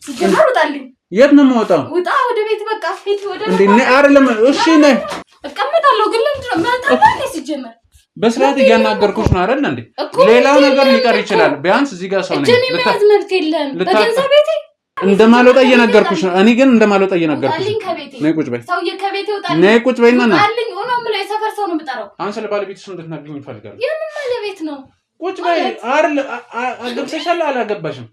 ሲጀመር ውጣልኝ። የት ነው የምወጣው? ውጣ ወደ ቤት በቃ ፊት ወደ እንዴ አይደለም። እሺ ነህ እቀመጣለሁ። ግን ለምንድን ነው መጣጣኝ? ሲጀመር በስርዓት እያናገርኩሽ ነው አይደል እንዴ? ሌላው ነገር ሊቀር ይችላል። ቢያንስ እዚህ ጋር ሰው ነኝ። ለምን መብት የለም? በገንዘብ ቤቴ እንደማልወጣ እየነገርኩሽ ነው። እኔ ግን እንደማልወጣ እየነገርኩሽ ነው። ነይ ቁጭ በይ። ሰውዬ ከቤቴ ወጣልኝ። ነይ ቁጭ በይና ነው አልኝ። ሆኖ ምን የሰፈር ሰው ነው የምጠራው? አሁን ስለ ባለቤትሽ እንድትነግሪኝ እፈልጋለሁ። የምን ባለቤት ነው? ቁጭ በይ። አይደል አገብተሻል? አላገባሽም?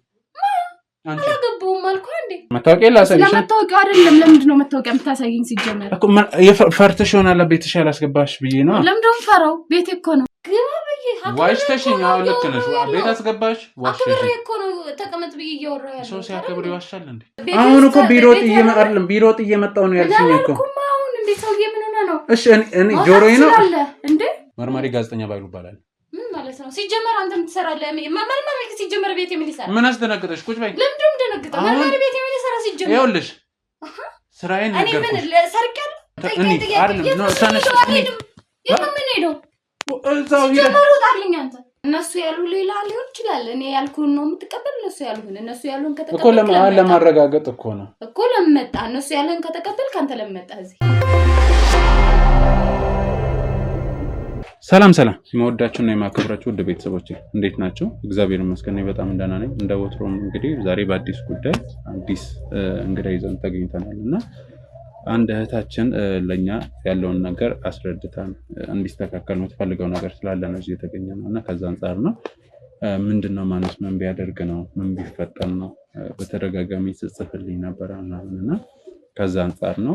አንቺ አላገባሁም አልኩህ እንዴ? መታወቂያ ላሳይሽ። ለመታወቂያ አይደለም። ለምንድን ነው መታወቂያ የምታሳይኝ? ሲጀመር እኮ ፈርተሽ ይሆናል ቤትሽ ያላስገባሽ ብዬ ነው። ለምንድን ነው የምፈራው? ቤቴ እኮ ነው። ግባ ብዬ ዋሽተሽኝ። አዎ ልክ ነሽ። ቤት አስገባሽ። ዋሽተሽኝ እኮ ነው። ተቀመጥ ብዬ እያወራሁ ያለው ሰው ሲያከብር ይዋሻል እንዴ? አሁን እኮ ቢሮጥ እየመጣሁ ነው ያልሽኝ እኮ። አሁን እንዴ ሰውዬ ምን ሆነ ነው? እሺ እኔ ጆሮዬ ነው እንዴ? መርማሪ ጋዜጠኛ ባይሉ ይባላል። ምን ማለት ነው? ሲጀመር አንተ ምን ትሰራለህ? መርማሪ ሲጀመር ቤት ምን ይሰራል? ምን አስደነገጠሽ? ቁጭ በይ። ለምንድን ነው የምደነግጠው? መርማሪ ቤት ምን ይሰራ? ሲጀመር ይኸውልሽ ስራዬን ነገርኩሽ። እኔ ምን ሰርቄያለሁ? አይደለም ነው ተነሽ። ምን ሄደው እዛው ይወጣልኝ። አንተ እነሱ ያሉ ሌላ ሊሆን ይችላል። እኔ ያልኩህን ነው የምትቀበል። እነሱ ያሉን ከተቀበል እኮ ለማረጋገጥ እኮ ነው እኮ ለምን መጣ? እነሱ ያሉን ከተቀበል ካንተ ለምን መጣ እዚህ? ሰላም የምወዳችሁና የማከብራችሁ ውድ ቤተሰቦቼ እንዴት ናችሁ? እግዚአብሔር ይመስገን በጣም ደህና ነኝ። እንደ ወትሮም እንግዲህ ዛሬ በአዲስ ጉዳይ አዲስ እንግዳ ይዘን ተገኝተናልና አንድ እህታችን ለኛ ያለውን ነገር አስረድታን እንዲስተካከል የምትፈልገው ነገር ስላለ ነው እዚህ የተገኘነው እና ከዛ አንፃር ነው ምንድነው ማነስ ምን ቢያደርግ ነው ምን ቢፈጠር ነው በተደጋጋሚ ጽጽፍልኝ ነበር እና ከዛ አንፃር ነው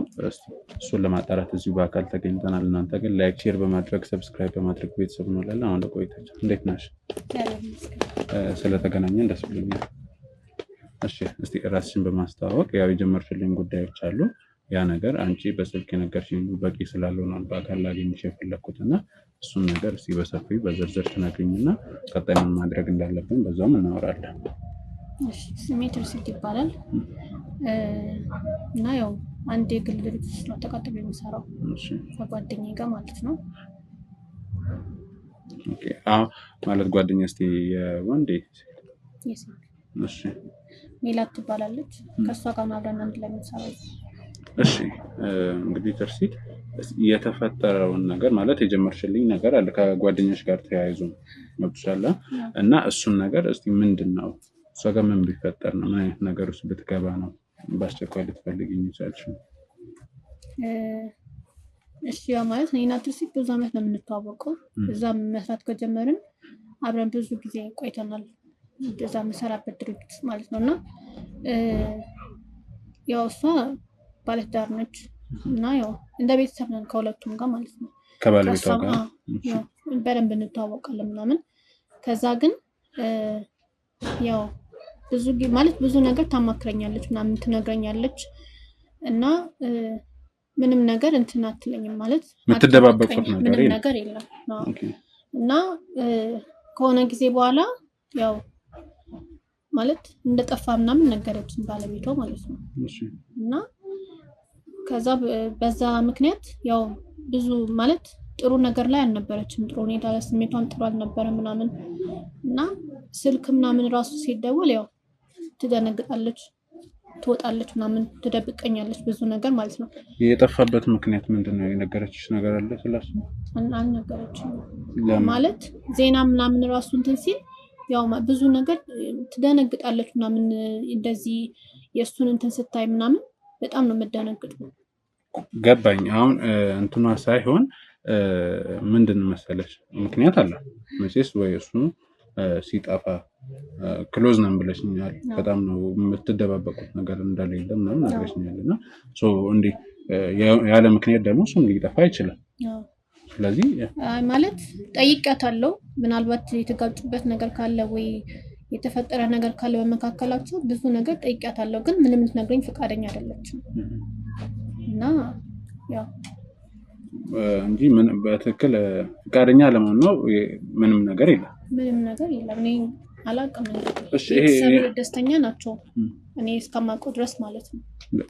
እሱን ለማጣራት እዚሁ በአካል ተገኝተናል። እናንተ ግን ላይክ ሼር በማድረግ ሰብስክራይብ በማድረግ ቤተሰብ ነው ላላ አሁን ቆይታችሁ እንዴት ነሽ? ስለተገናኘን ደስ ብሎኛል። እሺ እስቲ ራስሽን በማስተዋወቅ ያው የጀመርሽልኝ ጉዳዮች አሉ። ያ ነገር አንቺ በስልክ የነገርሽኝ በቂ ስላልሆነ በአካል ላገኝሽ የፈለኩትና እሱን ነገር እስቲ በሰፊው በዝርዝር ትነግሪኝና ቀጣይ ምን ማድረግ እንዳለብን በዛውም እናወራለን። እሺ ስሜ ትርሲት ይባላል እና ያው አንድ የግል ድርጅት ነው ተቀጥሮ የሚሰራው። እሺ ከጓደኛዬ ጋር ማለት ነው። ኦኬ ማለት ጓደኛ እስቲ የወንዴ እሺ ሜላት ትባላለች። ከሷ ጋር አብረን አንድ ላይ የምንሰራው። እሺ እንግዲህ ትርሲት የተፈጠረውን ነገር ማለት የጀመርሽልኝ ነገር አለ ከጓደኛሽ ጋር ተያይዞ መጥቷል እና እሱን ነገር እስቲ ምንድነው እሷ ጋር ምን ቢፈጠር ነው ምን አይነት ነገር ውስጥ ብትገባ ነው ባስቸኳይ ልትፈልጊኝ ይቻልሽ? እሺ ያ ማለት እኔና ትርሲት ብዙ አመት ነው የምንተዋወቀው። እዛ መስራት ከጀመርን አብረን ብዙ ጊዜ ቆይተናል። እዛ የምሰራበት ድርጅት ማለት ነውና ያው እሷ ባለትዳር ነች እና ያው እንደ ቤተሰብ ነን ከሁለቱም ጋር ማለት ነው። ከባለቤቷ ጋር ያው በደንብ እንተዋወቃለን ምናምን። ከዛ ግን ያው ብዙ ነገር ታማክረኛለች ምናምን ትነግረኛለች እና ምንም ነገር እንትን አትለኝም ማለት የምትደባበቁት ነገር የለም እና ከሆነ ጊዜ በኋላ ያው ማለት እንደጠፋ ምናምን ነገረችን ባለቤቷ ማለት ነው። እና ከዛ በዛ ምክንያት ያው ብዙ ማለት ጥሩ ነገር ላይ አልነበረችም። ጥሩ ሁኔታ ላይ ስሜቷም ጥሩ አልነበረም ምናምን እና ስልክ ምናምን ራሱ ሲደወል ያው ትደነግጣለች፣ ትወጣለች ምናምን ትደብቀኛለች ብዙ ነገር ማለት ነው። የጠፋበት ምክንያት ምንድነው? የነገረችሽ ነገር አለ ስለሱ? አልነገረችም ማለት ዜና ምናምን ራሱ እንትን ሲል ያው ብዙ ነገር ትደነግጣለች ምናምን እንደዚህ የእሱን እንትን ስታይ ምናምን በጣም ነው የምትደነግጠው። ገባኝ። አሁን እንትኗ ሳይሆን ምንድን መሰለሽ ምክንያት አለ መቼስ ወይ እሱ ሲጠፋ ክሎዝ ነን ብለሽኛል። በጣም ነው የምትደባበቁት ነገር እንደሌለ ምናምን ነግረሽኛል እና እንዴ ያለ ምክንያት ደግሞ እሱም ሊጠፋ ይችላል። ስለዚህ ማለት ጠይቄያታለሁ። ምናልባት የተጋጩበት ነገር ካለ ወይ የተፈጠረ ነገር ካለ በመካከላቸው ብዙ ነገር ጠይቄያታለሁ። ግን ምንም ልትነግረኝ ፈቃደኛ አይደለችም እና ያው እንጂ ምን በትክክል ፈቃደኛ ለመሆን ነው ምንም ነገር የለም። እኔ አላውቅም። እሺ ደስተኛ ናቸው እኔ እስከማውቀው ድረስ ማለት ነው።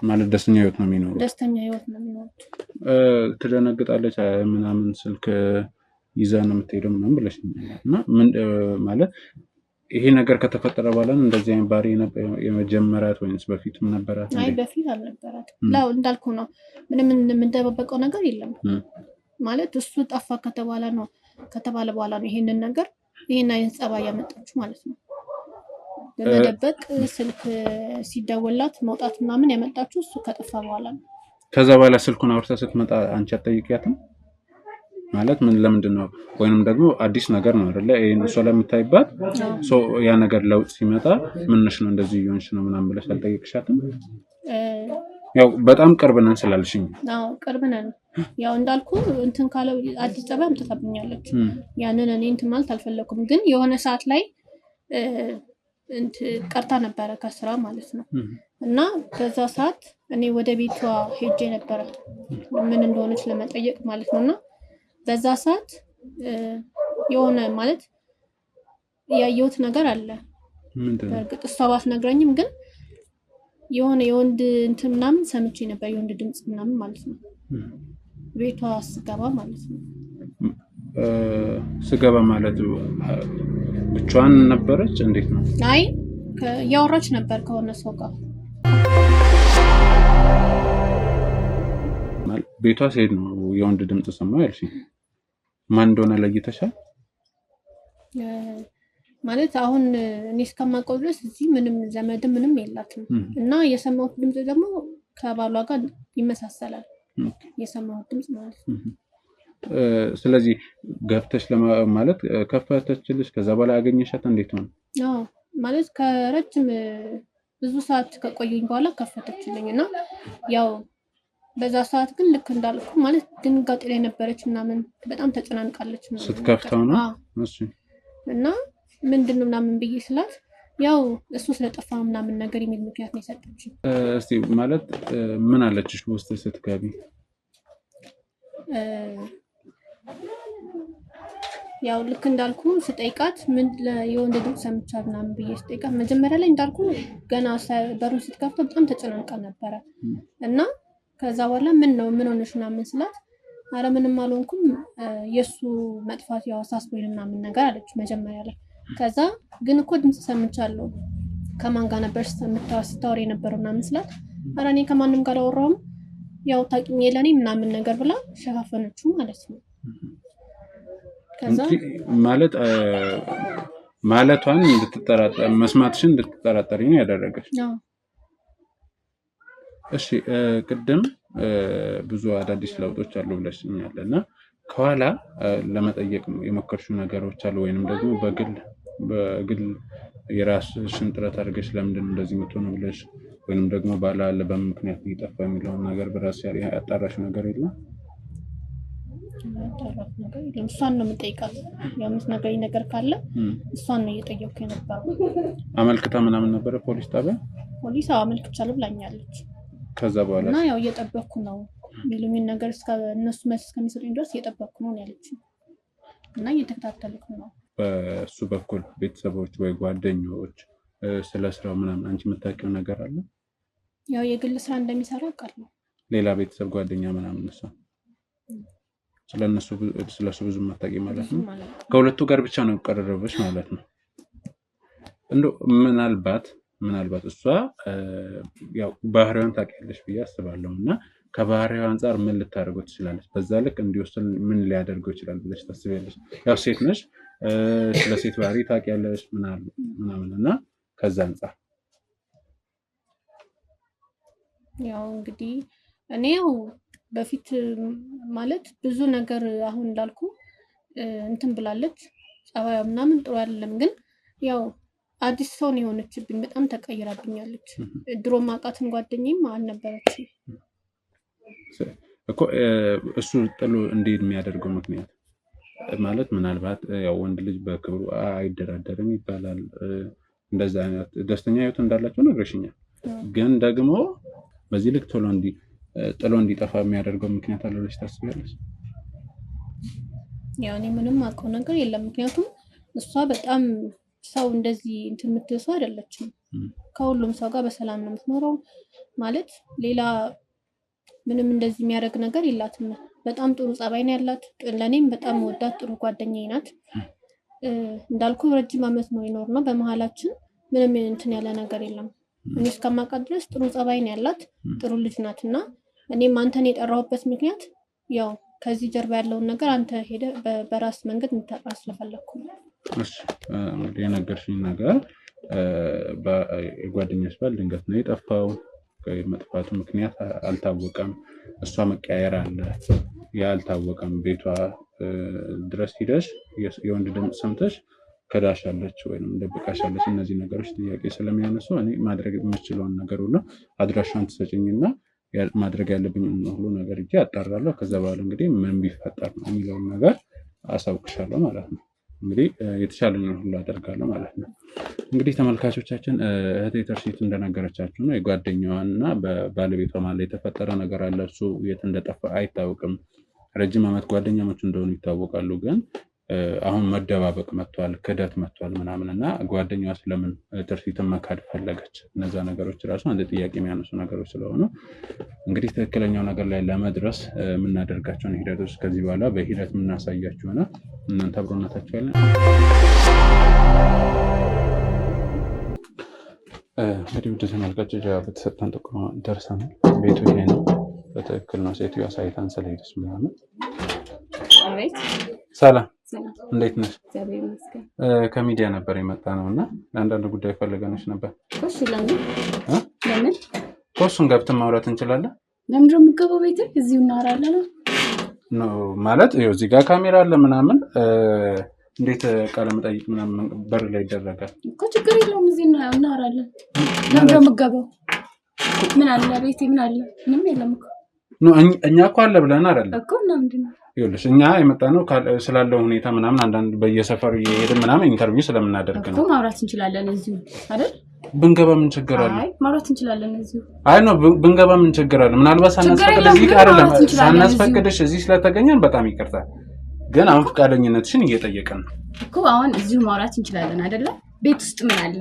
ማለት ደስተኛ ህይወት ነው የሚኖሩት። ትደነግጣለች ምናምን ስልክ ይዛ ነው የምትሄደው ምናምን ብለሽኛል እና ምን ማለት ይሄ ነገር ከተፈጠረ በኋላ እንደዚህ አይነት ባህሪ የመጀመሪያት ወይስ በፊትም ነበራት? አይ በፊት አልነበራትም። ላው እንዳልኩ ነው ምንም የምንደበቀው ነገር የለም ማለት እሱ ጠፋ ከተባለ በኋላ ነው ይሄንን ነገር ይሄን አይነት ጸባይ ያመጣችው ማለት ነው። በመደበቅ ስልክ ሲደወላት መውጣት ምናምን ያመጣችው እሱ ከጠፋ በኋላ ነው። ከዛ በኋላ ስልኩን አውርታ ስትመጣ አንቺ አትጠይቂያትም ማለት ምን ለምንድን ነው ወይንም ደግሞ አዲስ ነገር ነው አይደለ ይሄን እሷ ለምታይባት ያ ነገር ለውጥ ሲመጣ ምንሽ ነው እንደዚህ ይሆንሽ ነው ምናምን ብለሽ አልጠየቅሻትም? ያው በጣም ቅርብ ነን ስላልሽኝ። አዎ ቅርብ ነን። ያው እንዳልኩ እንትን ካለ አዲስ ጸባይ አምጥታብኛለች። ያንን እኔ እንትን ማለት አልፈለኩም፣ ግን የሆነ ሰዓት ላይ ቀርታ ነበረ ከስራ ማለት ነው። እና በዛ ሰዓት እኔ ወደ ቤቷ ሄጄ ነበረ ምን እንደሆነች ለመጠየቅ ማለት ነውና በዛ ሰዓት የሆነ ማለት ያየሁት ነገር አለ። በእርግጥ እሷ ባትነግረኝም ግን የሆነ የወንድ እንትን ምናምን ሰምቼ ነበር፣ የወንድ ድምጽ ምናምን ማለት ነው ቤቷ ስገባ ማለት ነው። ስገባ ማለት ብቻዋን ነበረች? እንዴት ነው? አይ ያወራች ነበር ከሆነ ሰው ጋር። ቤቷ ስሄድ ነው የወንድ ድምጽ ሰማሁ ያልሽኝ። ማን እንደሆነ ለይተሻል? ማለት አሁን እኔ እስከማውቀው ድረስ እዚህ ምንም ዘመድ ምንም የላትም እና የሰማሁት ድምጽ ደግሞ ከባሏ ጋር ይመሳሰላል የሰማሁት ድምጽ ማለት ነው። ስለዚህ ገብተሽ ማለት ከፈተችልሽ ከዛ በኋላ ያገኘሻት እንዴት ነው? አዎ ማለት ከረጅም ብዙ ሰዓት ከቆየኝ በኋላ ከፈተችልኝ እና ያው በዛ ሰዓት ግን ልክ እንዳልኩ ማለት ድንጋጤ ላይ ነበረች ምናምን በጣም ተጨናንቃለች ስትከፍተው ነው። እሺ እና ምንድነው ምናምን ብዬ ስላት ያው እሱ ስለጠፋ ምናምን ነገር የሚል ምክንያት ነው የሰጠችኝ። እስቲ ማለት ምን አለችሽ ውስጥ ስትገቢ? ያው ልክ እንዳልኩ ስጠይቃት ምን የወንድ ድምጽ ሰምቻለሁ ምናምን ብዬ ስጠይቃት መጀመሪያ ላይ እንዳልኩ ገና በሩን ስትከፍተው በጣም ተጨናንቃ ነበረ እና ከዛ በኋላ ምን ሆነሽ ምናምን ስላት አረ ምንም አልሆንኩም የሱ መጥፋት ያው አሳስቦኝ ምናምን ነገር አለች መጀመሪያ ላይ። ከዛ ግን እኮ ድምጽ ሰምቻለሁ ከማን ጋር ነበር ስታወሪ የነበረው ምናምን ስላት አረ እኔ ከማንም ጋር አላወራሁም ያው ታውቂኝ የለኔ ምናምን ነገር ብላ ሸፋፈነችው ማለት ነው። ከዛ ማለቷን እንድትጠራጠር መስማትሽን እንድትጠራጠሪ ነው ያደረገች። እሺ ቅድም ብዙ አዳዲስ ለውጦች አሉ ብለሽኛል እና ከኋላ ለመጠየቅ የሞከርሽው ነገሮች አሉ ወይንም ደግሞ በግል የራስሽን ጥረት አድርገሽ ለምንድን እንደዚህ የምትሆነው ብለሽ ወይንም ደግሞ ባላ አለ በምን ምክንያት ይጠፋ የሚለውን ነገር በራስሽ ያጣራሽው ነገር የለም? እሷን ነው የምጠይቃት። የምትነግረኝ ነገር ካለ እሷን ነው እየጠየኩ የነበረው። አመልክታ ምናምን ነበረ ፖሊስ ጣቢያ? ፖሊስ አመልክቻለሁ ብላኛለች። ከዛ በኋላ እና ያው እየጠበቅኩ ነው የሚሉኝን ነገር እነሱ መልስ እስከሚሰጡኝ ድረስ እየጠበቅኩ ነው ያለችኝ እና እየተከታተልኩ ነው። በእሱ በኩል ቤተሰቦች ወይ ጓደኞች ስለ ስራው ምናምን አንቺ የምታውቂው ነገር አለ? ያው የግል ስራ እንደሚሰራ አውቃለሁ። ሌላ ቤተሰብ ጓደኛ ምናምን እሷ ስለሱ ብዙ የማታውቂ ማለት ነው? ከሁለቱ ጋር ብቻ ነው ቀረረበሽ ማለት ነው? እንደው ምናልባት እሷ ያው ባህሪዋን ታውቂያለሽ ብዬ አስባለሁ እና ከባህሪዋ አንፃር ምን ልታደርገው ትችላለች? በዛ ልክ እንዲወስን ምን ሊያደርገው ይችላል ብለሽ ታስቢያለሽ? ያው ሴት ነሽ፣ ስለ ሴት ባህሪ ታውቂያለሽ ምናምን እና ከዛ አንፃር ያው እንግዲህ እኔ ያው በፊት ማለት ብዙ ነገር አሁን እንዳልኩ እንትን ብላለች ጸባዩ ምናምን ጥሩ አይደለም፣ ግን ያው አዲስ ሰው ነው የሆነችብኝ። በጣም ተቀይራብኛለች። ድሮ ማውቃትን ጓደኛዬም አልነበረችም እኮ። እሱ ጥሎ እንዲሄድ የሚያደርገው ምክንያት ማለት ምናልባት ያው ወንድ ልጅ በክብሩ አይደራደርም ይባላል። እንደዛ አይነት ደስተኛ ህይወት እንዳላቸው ነግረሽኛል። ግን ደግሞ በዚህ ልክ ጥሎ እንዲጠፋ የሚያደርገው ምክንያት አለ ብለሽ ታስቢያለሽ? ያው እኔ ምንም አውቀው ነገር የለም። ምክንያቱም እሷ በጣም ሰው እንደዚህ እንትን የምትል ሰው አይደለችም። ከሁሉም ሰው ጋር በሰላም ነው የምትኖረው። ማለት ሌላ ምንም እንደዚህ የሚያደርግ ነገር የላትም። በጣም ጥሩ ጸባይ ነው ያላት። ለእኔም በጣም ወዳት ጥሩ ጓደኛዬ ናት እንዳልኩ ረጅም ዓመት ነው የኖርነው በመሀላችን ምንም እንትን ያለ ነገር የለም። እኔ እስከማውቃት ድረስ ጥሩ ጸባይ ነው ያላት፣ ጥሩ ልጅ ናት። እና እኔም አንተን የጠራሁበት ምክንያት ያው ከዚህ ጀርባ ያለውን ነገር አንተ ሄደህ በራስ መንገድ እንድታጣራ ስለፈለኩ ነው። እሺ እንግዲህ የነገርሽኝ ነገር የጓደኛሽ ባል ድንገት ነው የጠፋው። መጥፋቱ ምክንያት አልታወቀም። እሷ መቀያየር አለ ያ አልታወቀም። ቤቷ ድረስ ሂደሽ የወንድ ድምፅ ሰምተሽ ከዳሻለች ወይም ደብቃሻለች። እነዚህ ነገሮች ጥያቄ ስለሚያነሱ እኔ ማድረግ የምችለውን ነገር ሁሉ አድራሻን ትሰጭኝና ማድረግ ያለብኝ ሁሉ ነገር እጄ አጣራለሁ። ከዛ በኋላ እንግዲህ ምን ቢፈጠር ነው የሚለውን ነገር አሳውቅሻለሁ ማለት ነው። እንግዲህ የተሻለኝን ሁሉ አደርጋለሁ ማለት ነው። እንግዲህ ተመልካቾቻችን እህቴ ተርሲት እንደነገረቻችሁ ነው የጓደኛዋና በባለቤቷ ማለት የተፈጠረ ነገር አለ። እሱ የት እንደጠፋ አይታወቅም። ረጅም ዓመት ጓደኛሞች እንደሆኑ ይታወቃሉ። ግን አሁን መደባበቅ መጥቷል፣ ክደት መጥቷል ምናምን እና ጓደኛዋ ስለምን ተርሲትን መካድ ፈለገች? እነዛ ነገሮች ራሱ አንድ ጥያቄ የሚያነሱ ነገሮች ስለሆኑ እንግዲህ ትክክለኛው ነገር ላይ ለመድረስ የምናደርጋቸውን ሂደቶች ከዚህ በኋላ በሂደት የምናሳያችሁ ሆነ እናንተ አብሮነታችሁ ያለን እንግዲህ ውድ ተመልካቾች በተሰጠን ጥቆማ ደርሰናል። ቤቱ ይሄ ነው። በትክክል ነው ሴትዮ አሳይታን ስለሄደች ምናምን። ሰላም እንዴት ነሽ? ከሚዲያ ነበር የመጣ ነው እና ለአንዳንድ ጉዳይ ፈልገንሽ ነበር። እሱን ገብተን ማውራት እንችላለን? ለምንድን ነው የምትገባው? ቤት እዚሁ እናወራለን ነው ማለት እዚህ ጋር ካሜራ አለ ምናምን እንዴት ቃለ መጠይቅ ምናምን በር ላይ ይደረጋል እኮ? ችግር የለውም እዚህ እናወራለን። ለምንድን ነው የምትገባው? ምን አለ ቤቴ? ምን አለ? ምንም የለም እኮ እኛ እኮ አለ ብለን አይደለም እኮ። እና ምንድን ነው ይኸውልሽ እኛ የመጣነው ስላለው ሁኔታ ምናምን አንዳንድ በየሰፈሩ እየሄድን ምናምን ኢንተርቪው ስለምናደርግ ነው እኮ። ማውራት እንችላለን እዚሁ አይደል? ብንገባ ምን ችግር አለ? አይ ማውራት እንችላለን እዚሁ። አይ ነው ብንገባ ምን ችግር አለ? ምናልባት ሳናስፈቅድሽ እዚህ ስለተገኘን በጣም ይቅርታል። ግን አሁን ፈቃደኝነትሽን እየጠየቀን ነው እኮ። አሁን እዚሁ ማውራት እንችላለን አይደለ? ቤት ውስጥ ምን አለ?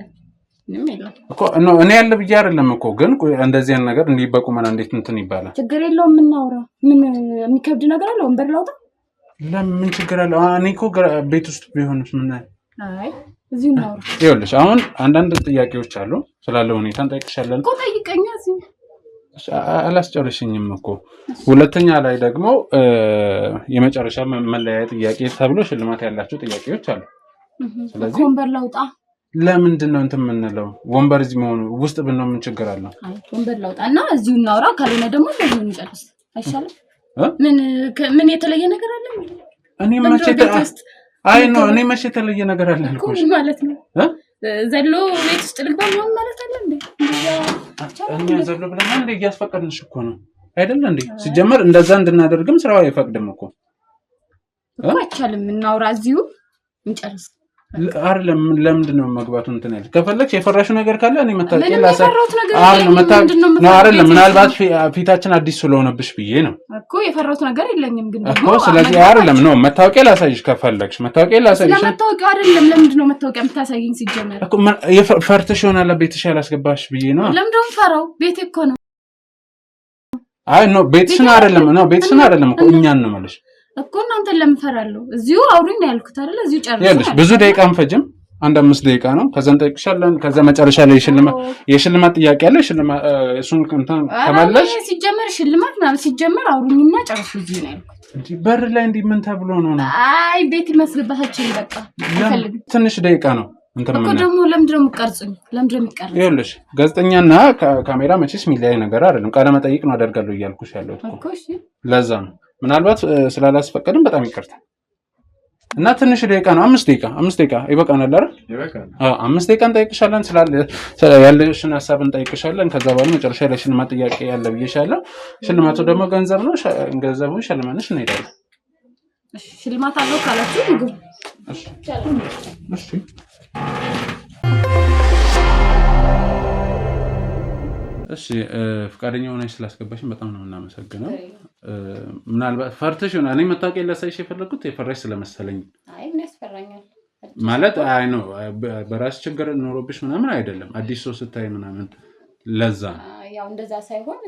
ምንም የለም እኮ። እኔ ያለ ብዬ አይደለም እኮ። ግን እንደዚህ አይነት ነገር እንዲበቁ ማን እንዴት እንትን ይባላል? ችግር የለውም የምናወራ። ምን የሚከብድ ነገር አለ? ወንበር ላውጣ? ለምን ችግር አለ? እኔ እኮ ቤት ውስጥ ቢሆንስ ምን? አይ እዚሁ እናወራ። ይኸውልሽ አሁን አንዳንድ ጥያቄዎች አሉ ስላለው ሁኔታ እንጠይቅሻለን እኮ። ጠይቀኛ እዚሁ። አላስጨርሽኝም እኮ። ሁለተኛ ላይ ደግሞ የመጨረሻ መለያያ ጥያቄ ተብሎ ሽልማት ያላቸው ጥያቄዎች አሉ። ስለዚህ ወንበር ላውጣ? ለምንድን ነው እንትን የምንለው? ወንበር እዚህ መሆኑ ውስጥ ብንሆን ምን ችግር አለው? አይ ወንበር ላውጣ እና እዚሁ እናውራ። ካልሆነ ደግሞ እንደዚህ እንጨርስ አይሻልም? ምን የተለየ ነገር አለ? እኔ መቼ የተለየ ነገር አለ አልኩሽ ማለት ነው። ዘሎ ቤት ውስጥ ልግባ ምናምን ማለት አለ እንዴ? እኛ ዘሎ ብለና እንዴ እያስፈቀድንሽ እኮ ነው አይደለ እንዴ? ሲጀመር እንደዛ እንድናደርግም ስራው አይፈቅድም እኮ። አይቻልም። እናውራ እዚሁ እንጨርስ። አይደለም ለምንድን ነው መግባቱ እንትን ያለ? ከፈለግሽ የፈራሹ ነገር ካለ እኔ መታወቂያ አይደለም ምናልባት ፊታችን አዲስ ስለሆነብሽ ብዬ ነው እኮ። የፈራሁት ነገር የለኝም ግን እኮ። ስለዚህ አይደለም ነው መታወቂያ ላሳይሽ ከፈለግሽ መታወቂያ ላሳይሽ። መታወቂያ አይደለም ለምንድን ነው መታወቂያ የምታሳይኝ? ሲጀመር እኮ ፈርተሽ ይሆናል ቤትሽ ያላስገባሽ ብዬ ነው። ለምንድን ነው ፈራው? ቤቴ እኮ ነው። አይ ነው ቤትሽን አይደለም እኮ እኛን ነው ማለት እኮ። እናንተን ለምን ፈራለሁ? እዚሁ አውሪኝ ነው ያልኩት አይደል? እዚሁ ጨርሰሽ። ብዙ ደቂቃ አንፈጅም፣ 5 ደቂቃ ነው። ከዛ እንጠይቅሻለን። ከዛ መጨረሻ ላይ የሽልማት ጥያቄ አለ። እሱን ከመለሽ ሲጀመር ሽልማት ምናምን ሲጀመር አውሪኝና ጨርሱ እዚሁ ነው ያልኩት እንጂ በር ላይ እንዲህ ምን ተብሎ ነው? አይ ቤት ማስገባታችን በቃ አይፈልግም። ትንሽ ደቂቃ ነው እንትን እኮ። ደግሞ ለምንድን ነው የምትቀርጹኝ? ለምንድን ነው የምትቀርጹኝ? ይኸውልሽ ጋዜጠኛና ካሜራ መቼስ የሚለያይ ነገር አይደለም። ቃለ መጠይቅ ነው አደርጋለሁ እያልኩሽ ያለሁት እኮ። እሺ ለዛ ነው ምናልባት ስላላስፈቀድም በጣም ይቅርታ እና ትንሽ ደቂቃ ነው። 5 ደቂቃ ይበቃናል አይደል? ይበቃናል። 5 ደቂቃ እንጠይቅሻለን። ያለሽን ሀሳብ እንጠይቅሻለን። ከዛ በኋላ መጨረሻ ላይ ሽልማት ጥያቄ ያለ ብዬሻለሁ። ሽልማቱ ደግሞ ገንዘብ ነው። ገንዘቡን ሸልመንሽ እንሄዳለን። እሺ ሽልማት አለው ካላችሁ ምግብ። እሺ እሺ ፍቃደኛ ሆነሽ ስላስገባሽን በጣም ነው የምናመሰግነው። ምናልባት ፈርተሽ ይሆናል። እኔ መታወቂያ ላሳይሽ የፈለኩት የፈራሽ ስለመሰለኝ። አይ ምን ያስፈራኛል ማለት አይ ነው በራስ ችግር ኖሮብሽ ምናምን አይደለም። አዲስ ሰው ስታይ ምናምን ለዛ ያው እንደዛ ሳይሆን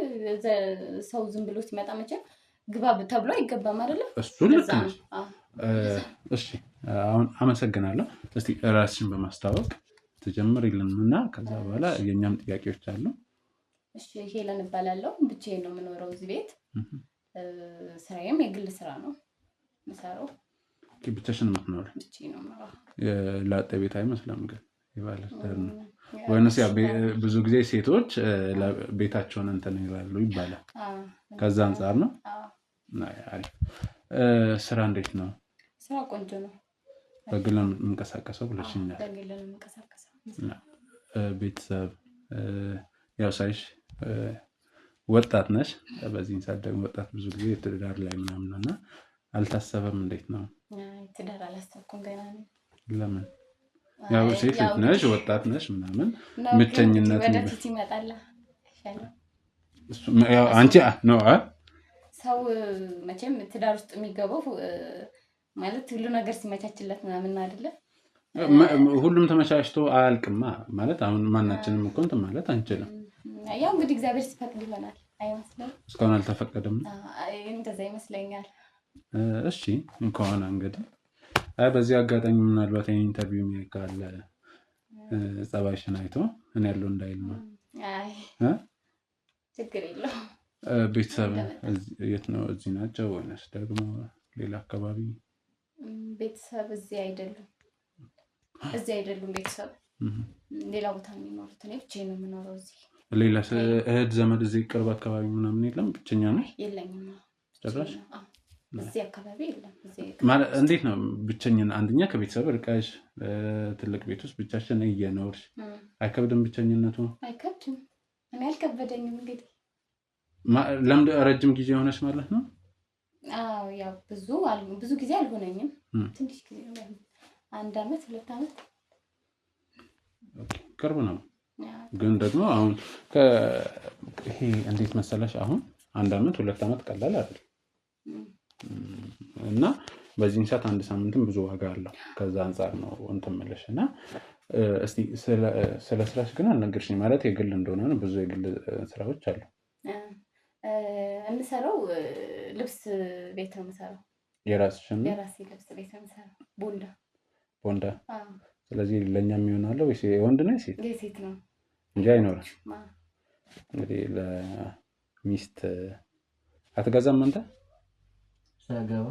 ሰው ዝም ብሎ ሲመጣ መቼም ግባ ተብሎ አይገባም አይደለ? እሱ ልክ ነሽ። እሺ አሁን አመሰግናለሁ። እስቲ ራስሽን በማስተዋወቅ ትጀምሪልንና ከዛ በኋላ የኛም ጥያቄዎች አሉ። እሺ ሄለን እባላለሁ። ብቻዬን ነው የምኖረው እዚህ ቤት። ስራዬም የግል ስራ ነው የምሰራው። ብቻሽን የምትኖር? ብቻዬን ነው የምኖረው። የላጤ ቤት አይመስልም ግን የባለ ትዳር ነው ወይንስ? ብዙ ጊዜ ሴቶች ቤታቸውን እንትን ይላሉ ይባላል። ከዛ አንጻር ነው። አሪፍ። ስራ እንዴት ነው? ስራ ቆንጆ ነው። በግል ነው የምንቀሳቀሰው ብለሽኛል። በግል ነው የምንቀሳቀሰው። ቤተሰብ ያው ሳይሽ ወጣት ነሽ። በዚህን ሰዓት ደግሞ ወጣት ብዙ ጊዜ ትዳር ላይ ምናምን እና አልታሰበም? እንዴት ነው? ትዳር አላሰብኩም ገና ነው። ለምን? ያው ሴት ነሽ ወጣት ነሽ ምናምን ምቸኝነት ወደፊት ይመጣል። ያው አንቺ ነው ሰው መቼም ትዳር ውስጥ የሚገባው ማለት ሁሉ ነገር ሲመቻችለት ምናምን አይደለ? ሁሉም ተመቻችቶ አያልቅማ ማለት አሁን ማናችንም እኮ እንትን ማለት አንችልም። ያው እንግዲህ እግዚአብሔር ሲፈቅድ ይሆናል አይመስልም? እስካሁን አልተፈቀደም። እንደዛ ይመስለኛል። እሺ እንኳን እንግዲህ በዚህ አጋጣሚ ምናልባት ይሄን ኢንተርቪው የሚካለ ጸባይሽን አይቶ እኔ ያለው እንዳይል ነው። አይ ችግር የለውም። ቤተሰብ የት ነው? እዚህ ናቸው ወይስ ደግሞ ሌላ አካባቢ? ቤተሰብ እዚህ አይደሉም። ቤተሰብ ሌላ ቦታ ነው የሚኖሩት። እኔ ብቻዬን ነው የምኖረው እዚህ። ሌላ እህት ዘመድ እዚህ ቅርብ አካባቢ ምናምን የለም? ብቸኛ ነሽ? የለኝም ጭራሽ። እዚህ አካባቢ የለም። ማለት እንዴት ነው ብቸኝነት? አንደኛ ከቤተሰብ ርቀሽ ትልቅ ቤት ውስጥ ብቻሽን እየኖርሽ አይከብድም ብቸኝነቱ? አይከብድም። እኔ አልከበደኝም። እንግዲህ ለምን ረጅም ጊዜ ሆነሽ ማለት ነው? አዎ ያው ብዙ ጊዜ አልሆነኝም። ትንሽ ጊዜ ነው። 1 አመት 2 አመት። ቅርብ ነው። ግን ደግሞ አሁን ይሄ እንዴት መሰለሽ አሁን 1 አመት 2 አመት ቀላል አይደል? እና በዚህ ሰዓት 1 ሳምንትም ብዙ ዋጋ አለው። ከዛ አንፃር ነው እንትን የምልሽ እና እስቲ ስለ ስራሽ ግን አልነገርሽኝ። ማለት የግል እንደሆነ ነው። ብዙ የግል ስራዎች አሉ። የምሰራው ልብስ ቤት ነው የምሰራው። የራስሽን? የራሴ ልብስ ቤት ነው የምሰራው። ቦንዳ። ስለዚህ ለእኛም ይሆናል ወይስ የወንድ ነው የሴት? የሴት ነው እንጂ አይኖርም። እንግዲህ ለሚስት አትገዛም አንተ? ሳገባ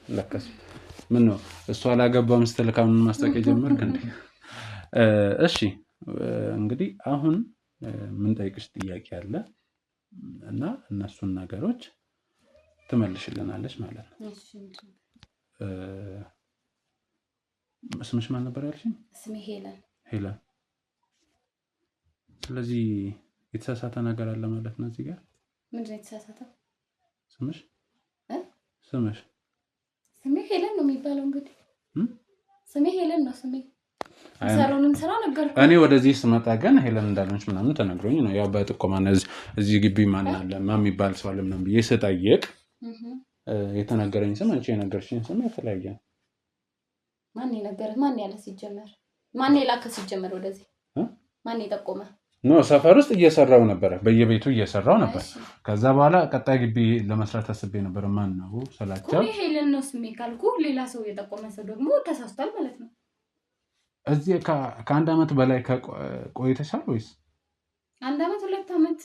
ለከስ ምን ነው እሷ አላገባም ስትል ካሁን ማስታወቂያ ጀመርክ እንዴ? እሺ እንግዲህ አሁን ምን ጠይቅሽ ጥያቄ አለ እና እነሱን ነገሮች ትመልሽልናለች ማለት ነው። እሺ ስምሽ ማን ነበር ያልሽኝ? ስሜ ሄለን። ስለዚህ የተሳሳተ ነገር አለ ማለት ነው እዚህ ጋር። ምንድን ነው የተሳሳተው? ስሜ ሄለን ነው የሚባለው። እንግዲህ ስሜ ሄለን ነው። ሰሩንም ስራ ነገርኩ። እኔ ወደዚህ ስመጣ ግን ሄለን እንዳለች ምናምን ተነግሮኝ ነው። ያው በጥቆማ እዚህ ግቢ ማን አለ ማን የሚባል ሰው አለ ምናምን ብዬ ስጠይቅ የተነገረኝ ስም አንቺ የነገርሽኝ ስም የተለያየ ነው። ማን የነገረ? ማን ያለ? ሲጀመር ማን የላከ? ሲጀመር ወደዚህ ማን የጠቆመ? ኖ ሰፈር ውስጥ እየሰራው ነበር፣ በየቤቱ እየሰራው ነበር። ከዛ በኋላ ቀጣይ ግቢ ለመስራት አስቤ ነበር። ማን ነው ስላቸው ሄለን ነው ስሜ ካልኩ ሌላ ሰው የጠቆመ ሰው ደግሞ ተሳስቷል ማለት ነው። እዚህ ከ1 አመት በላይ ቆይተሻል ወይስ? 1 አመት 2 አመት።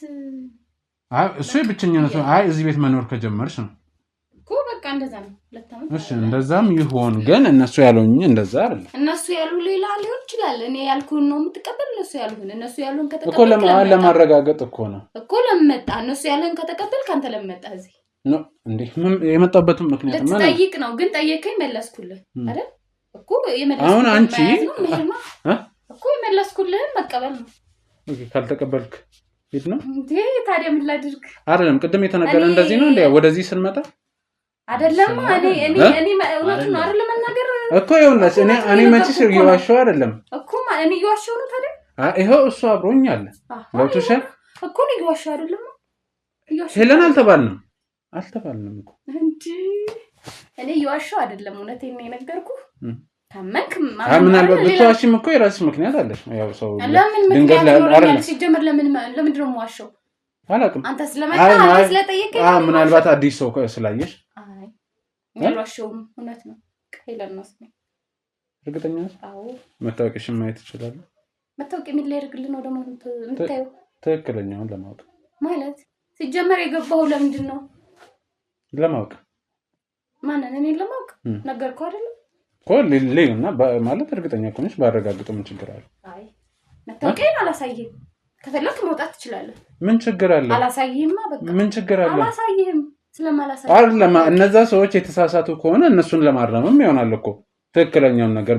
እሱ የብቸኝነት አይ እዚህ ቤት መኖር ከጀመርሽ ነው እኮ በቃ እንደዛ ነው። 2 አመት። እሺ እንደዛም ይሆን ግን እነሱ ያሉኝ እንደዛ አይደለም። እነሱ ያሉ ሌላ ሊሆን ይችላል። እኔ ያልኩን ነው የምትቀበል። እነሱ ያሉን ከተቀበል እኮ ለማረጋገጥ እኮ ነው እኮ ለመጣ እነሱ ያለን ከተቀበል ካንተ ለመጣ እዚህ ነው እንዴ? የመጣበትም ምክንያት ማለት ጠይቅ ነው። ግን ጠየቀኝ መለስኩልህ አይደል እኮ። አሁን አንቺ እኮ የመለስኩልህ መቀበል ነው። ኦኬ ካልተቀበልክ ሄድ ነው እንዴ? ታዲያ ምን ላድርግ? አይደለም ቅድም የተነገረ እንደዚህ ነው እንዴ? ወደዚህ ስንመጣ አይደለም እኔ እውነቱን ነው አይደል መናገር እኮ ይኸውልሽ እኔ መቼስ እየዋሸሁ አይደለም እኮ እኔ እየዋሸሁ ነው። ታዲያ ይኸው እሱ አብሮኝ አለ ገብቶሻል እኮ እኔ እየዋሸሁ አይደለም። ሄለን አልተባልንም እኮ እንዴ? እኔ እየዋሸሁ አይደለም። እውነቴን ነው የነገርኩህ። ታመንክ ምናልባት ብትዋሽም እኮ የራስሽ ምክንያት አለሽ። ያው ሰው ድንገት አይደለም ሲጀምር ለምንድን ነው የምዋሸው? አላውቅም። አንተ ስለመጣ ስለጠየቀኝ ምናልባት አዲስ ሰው ስላየሽ አይ ያልዋሸሁም እውነት ነው። ሄለን ነው ስሜ። እርግጠኛ ነሽ? አዎ። መታወቂያሽን ማየት ይችላል? መታወቂያ ምን ላይ ያደርግልህ ነው ደግሞ የምታየው? ትክክለኛውን ለማወቅ ማለት ሲጀመር የገባው ለምንድን ነው? ለማወቅ ማንን? እኔን ለማወቅ ነገርኩህ አይደል? እኮ ሌላ ማለት እርግጠኛ ከሆነሽ ባረጋግጡ ምን ችግር አለ? አይ መታወቂያን አላሳይህም። ከፈለክ መውጣት ትችላለህ። ምን ችግር አለ? አላሳይህማ በቃ። ምን ችግር አለ? አላሳይህም። ስለማላሳይህ አይደለም። እነዛ ሰዎች የተሳሳቱ ከሆነ እነሱን ለማረምም ይሆናል እኮ ትክክለኛውን ነገር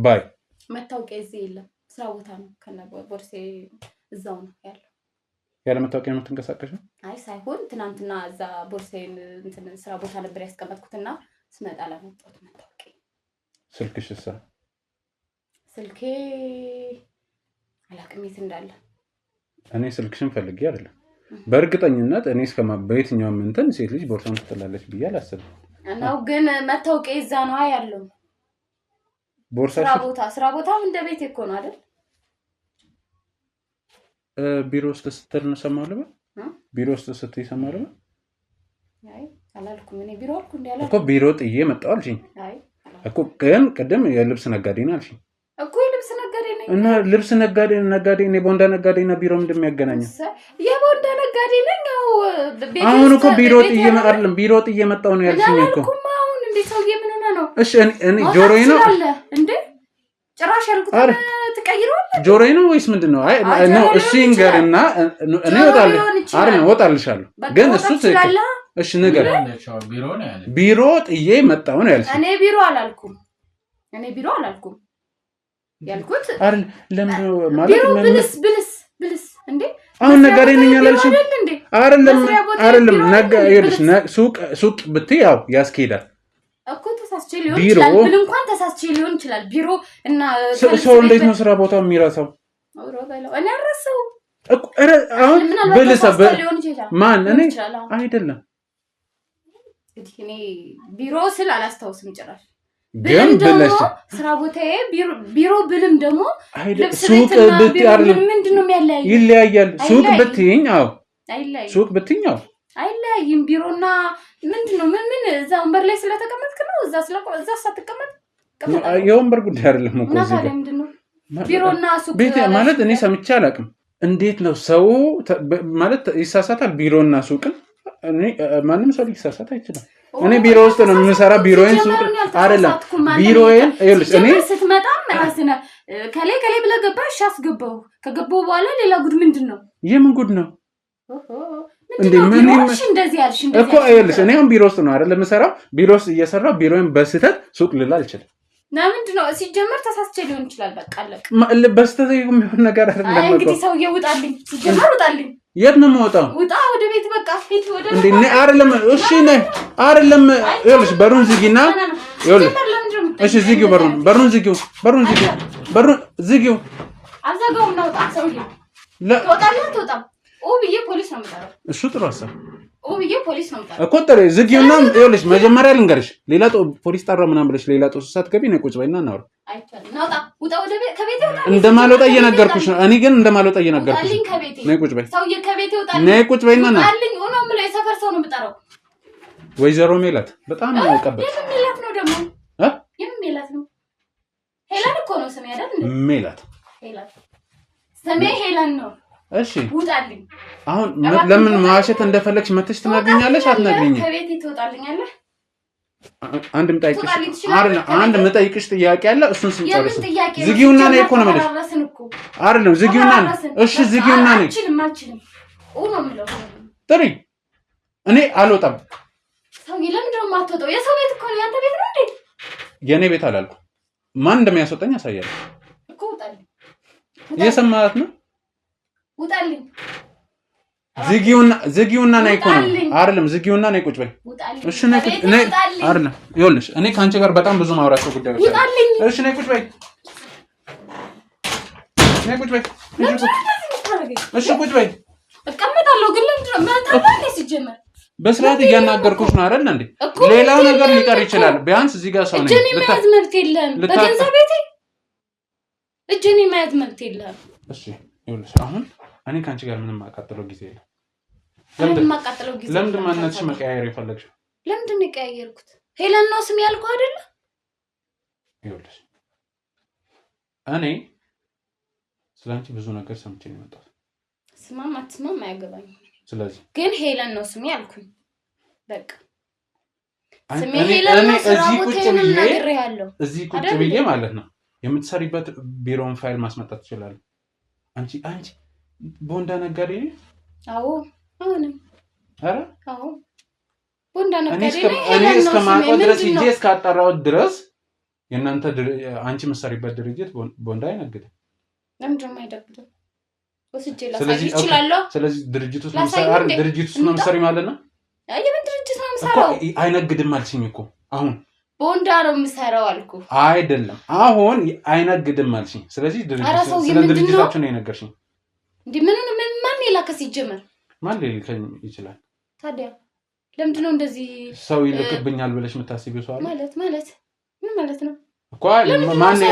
ባይ። መታወቂያ እዚህ የለም፣ ስራ ቦታ ነው። ቦርሴ እዛው ነው ያለው። ያለ መታወቂያ ነው የምትንቀሳቀሽው? አይ ሳይሆን ትናንትና እዛ ቦርሴን ስራ ቦታ ነበር ያስቀመጥኩትና ስመጣ ላመጣሁት መታወቂያ። ስልክሽስ? ስልኬ አላውቅም የት እንዳለ። እኔ ስልክሽን ፈልጌ አይደለም፣ በእርግጠኝነት እኔ በየትኛውም እንትን ሴት ልጅ ቦርሳን ትጥላለች ብዬ አላስብም። እናው ግን መታወቂያ እዛ ነው ያለው። ቦርሳሽ ስራ ቦታ እንደ ቤት እኮ ነው አይደል? ቢሮ ውስጥ ስትል ነው ሰማሁ። ቢሮ ውስጥ ስትይ ሰማሁ። አይ አላልኩም። እኔ ቢሮ አልኩ እንዴ? አላልኩም እኮ ቢሮ ጥዬ መጣሁ አልሽኝ። አይ እኮ ግን ቅድም የልብስ ነጋዴ ነው አልሽኝ እኮ። የልብስ ነጋዴ ነኝ እና ልብስ ነጋዴ እኔ ቦንዳ ነጋዴ እና ቢሮ ምንድን ነው የሚያገናኘው? የቦንዳ ነጋዴ ነኝ። አሁን እኮ ቢሮ ጥዬ አይደለም ቢሮ ጥዬ መጣሁ ነው ያልሽኝ እኮ። አሁን እንዴ ሰውዬ ምን ሆነ ነው? እሺ እኔ ጆሮዬ ነው እንዴ? ጭራሽ ያልኩት ትቀይረዋለህ? ጆሮዬ ነው ወይስ ምንድን ነው? አይ ነው እሺ እንገርና እኔ እወጣልሻለሁ ግን እሱ እሺ ነገር ቢሮ ጥዬ መጣሁ ነው ያልሽኝ። እኔ ቢሮ አላልኩም ያልኩት አይደል? ለምን ማለት ቢሮ ብልስ እንዴ? አሁን ነጋዴ ነኝ አላልሽም? አይደለም ይኸውልሽ ሱቅ ብትይ ያው ያስኬዳል እኮ። ተሳስቼ ሊሆን ይችላል ብል እንኳን ተሳስቼ ሊሆን ይችላል። ቢሮ እና ሰው እንዴት ነው ስራ ቦታው የሚረሳው? እኔ አረሳው እኮ አሁን ማን እኔ አይደለም። እኔ ቢሮ ስል አላስታውስም ጭራሽ። ግን ብለሽ ስራ ቦታዬ ቢሮ ብልም ደግሞ ሱቅ ብትይ አይደለም ምንድነው የሚያለያየው? ይለያያል። ሱቅ ብትይኝ አዎ አይለያይም። ሱቅ ብትይኝ አዎ አይለያይም። ቢሮና ምንድነው ምን እዛ ወንበር ላይ ስለተቀመጥክ ነው? እዛ ሳትቀመጥ የወንበር ጉዳይ አይደለም እኮ እዚህ ጋር ምንድነው ቢሮና ሱቅ ማለት እኔ ሰምቼ አላውቅም። እንዴት ነው ሰው ማለት ይሳሳታል? ቢሮና ሱቅን ማንም ሰው ሊሳሳት አይችልም። እኔ ቢሮ ውስጥ ነው የምሰራ። ቢሮዬን ሱቅ አይደለም። ቢሮዬን ይኸውልሽ እኔ ስትመጣም ራስና ከላይ ብለህ ገባሽ አስገባው። ከገባው በኋላ ሌላ ጉድ ምንድነው? የምን ጉድ ነው እንዴ? ምን እንደዚህ ያልሽ እኮ ይኸውልሽ እኔ አሁን ቢሮ ውስጥ ነው አይደል የምሰራው። ቢሮ ውስጥ እየሰራው ቢሮዬን በስህተት ሱቅ ልል አልችልም። ለምንድነው? ሲጀመር ተሳስቼ ሊሆን ይችላል። በቃ አለቀ። በስህተት የሚሆን ነገር አይደለም። እንግዲህ ሰውዬ ውጣልኝ፣ ሲጀመር ውጣልኝ። የት ነው የምወጣው? ውጣ ወደ ቤት በቃ ሂድ ወደ እንዴ አይደለም። እሺ ነይ አይደለም። ይኸውልሽ በሩን ዝጊና ይኸውልሽ እሺ ዝጊው በሩን ዝጊው አልዘጋውም። ነው ወጣ ሰውዬ ትወጣለህ አትወጣም? ብዬ ፖሊስ ነው የምጠራው። እሱ ጥሩ ሀሳብ ብዬ ፖሊስ ነው የምጠራው እኮ ጥሩ ዝጊውና ይኸውልሽ መጀመሪያ ልንገርሽ ሌላ ፖሊስ ጠራ ምናምን ብለሽ ሌላ ጦስ ሳትገቢ ነይ ቁጭ በይና እናውራ። አይቻልም። ናውጣ ውጣ ወደ ቤት ከቤቴ ውጣ። እንደማልወጣ እየነገርኩሽ ነው። እኔ ግን እንደማልወጣ እየነገርኩሽ ነው። ነይ ቁጭ በይ ሰውዬ ከቤቴ ውጣ። ነይ ቁጭ በይና ነው አልኝ ሆኖ የምለው የሰፈር ሰው ነው የምጠራው። ወይዘሮ ሜላት በጣም ነው ቀበል። የምን ሜላት ነው ደግሞ? የምን ሜላት ነው? ሄለን እኮ ነው ስሜ አይደል? ሜላት ስሜ ሄለን ነው። እሺ ውጣልኝ። አሁን ለምን ማዋሸት እንደፈለግሽ መተሽ ትናገኛለሽ? አትናገኝም? ከቤቴ ትወጣልኛለህ? አንድ የምጠይቅሽ ጥያቄ አለ። እሱን ስንጨርስ ዝጊውና ነይ እኮ ነው የምልሽ። አይደለም ዝጊውና ነይ። እሺ ዝጊውና ነይ። ጥሪ እኔ አልወጣም። ሰውዬ ለምንድን ነው የማትወጣው? የሰው ቤት እኮ ነው። ያንተ ቤት ነው እንዴ? የኔ ቤት አላልኩም። ማን እንደሚያስወጣኝ ያሳያለሁ እኮ። ውጣልኝ። እየሰማት ነው። ውጣልኝ። ዝጊውና ነይ እኮ ነው። አይደለም ዝጊውና ነይ ቁጭ በይ። እሺ ነይ አይደለም ይኸውልሽ እኔ ከአንቺ ጋር በጣም ብዙ ማውራቸው ጉዳዮች አሉ። እሺ ነይ ቁጭ በይ። እሺ ቁጭ በይ። እቀመጣለሁ ግን ለምንድን ነው ማታውቀው? ሲጀመር በስርዓት እያናገርኩሽ ነው አይደል እንዴ? ሌላው ነገር ሊቀር ይችላል። ቢያንስ እዚህ ጋር ሰው ነኝ። እጄን የመያዝ መብት የለም። በገንዘብ ቤቴ እጄን የመያዝ መብት የለም። እሺ ይኸውልሽ አሁን እኔ ከአንቺ ጋር ምንም ማቃጠለው ጊዜ የለም። ለምንድን ማንነትሽ መቀያየር የፈለግሽው? ለምንድን ነው የቀያየርኩት? ሄለን ነው ስም ያልኩህ አይደለ? ይኸውልሽ እኔ ስላንቺ ብዙ ነገር ሰምቼ ነው የመጣሁት። ስማም አትስማም አያገባኝም። ስለዚህ ግን ሄለን ነው ስሜ አልኩኝ። በቃ ስሜ እኔ ሄለን ነው። እዚህ ቁጭ ብዬ ማለት ነው የምትሰሪበት ቢሮውን ፋይል ማስመጣት ትችላለህ። አንቺ ቦንዳ ነጋዴ ነሽ? አዎ አሁንም ኧረ አዎ ቦንዳ ነጋዴ ነኝ። እኔ እስከማውቀው ድረስ ሂጄ እስካጣራሁት ድረስ የእናንተ አንቺ የምትሰሪበት ድርጅት ቦንዳ አይነግድም። ለምንድን ነው የማይነግደው? ወስጄ ላሳይ ይችላል። ስለዚህ ድርጅቱ ውስጥ ነው የምትሰሪው ማለት ነው? የምን ድርጅት ነው የምሰራው? አይነግድም አልሽኝ እኮ አሁን። ቦንዳ ነው የምሰራው አልኩ አይደለም። አሁን አይነግድም አልሽኝ። ስለዚህ ስለ ድርጅታችሁ ነው የነገርሽኝ። እንዴ ምን ማን የላከ ሲጀመር? ማን ሊልከኝ ይችላል ታዲያ? ለምንድን ነው እንደዚህ ሰው ይልክብኛል ብለሽ የምታስቢው ሰው አለ? ማለት ምን ማለት ነው እኮ? ማን